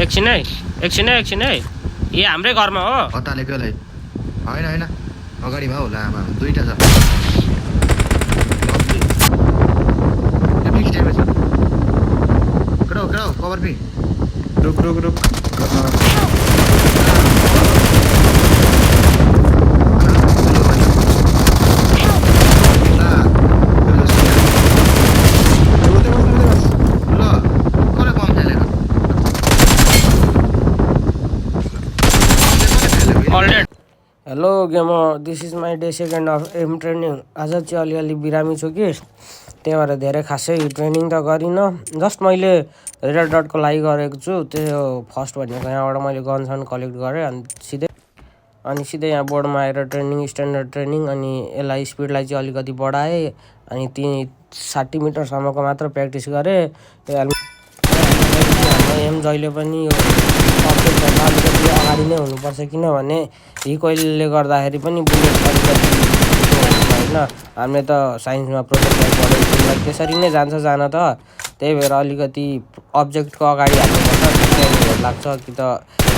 एकछिन है ए हाम्रै घरमा हो अतालेकोलाई होइन अगाडि भयो होला आमा दुईटा छ फिक्स ड्यामेज छ कडो कभर पि रुक hello gamer this is my day second of M training आज चाहिँ अलिअलि बिरामी छु कि त्यही भएर धेरै खासै ट्रेनिङ त गरिनँ जस्ट मैले रेड डटको लागि गरेको छु त्यो फर्स्ट भनेको यहाँबाट मैले गनसन कलेक्ट गरेँ अनि सिधै यहाँ बोर्डमा आएर ट्रेनिङ स्ट्यान्डर्ड ट्रेनिङ अनि यसलाई स्पिडलाई चाहिँ अलिकति बढाएँ अनि 60 मिटरसम्मको मात्र प्र्याक्टिस गरेँ हाम्रो एम जहिले पनि अब्जेक्टभन्दा अलिकति अगाडि नै हुनुपर्छ किनभने रिकोइलले गर्दाखेरि पनि बुलेट अलिकति होइन हामीले त साइन्समा प्रोजेक्टलाई पढेको त्यसरी नै जान त त्यही भएर अलिकति अब्जेक्टको अगाडि हाल्नुपर्छ लाग्छ कि त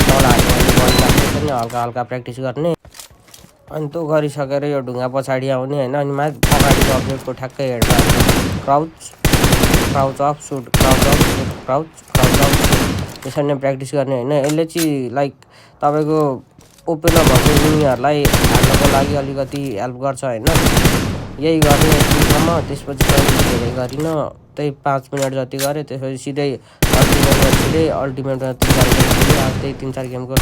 तल हाल्नु बढी लाग्छ पनि हल्का प्र्याक्टिस गर्ने अनि त्यो गरिसकेर यो ढुङ्गा पछाडि आउने होइन अनि अगाडिको अब्जेक्टको ठ्याक्कै हेर्दा क्राउच अफ सुट क्राउच त्यसरी नै प्र्याक्टिस गर्ने होइन यसले चाहिँ लाइक तपाईँको ओपन भएको इनिमीहरूलाई हाल्नको लागि अलिकति हेल्प गर्छ होइन यही गर्ने एकछिनसम्म त्यसपछि कहिले धेरै गरिनँ त्यही 5 मिनट जति गरेँ त्यसपछि सिधै अल्टिमेटमा 3-4 गेम खेलेँ अब त्यही 3-4 गेमको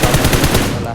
होला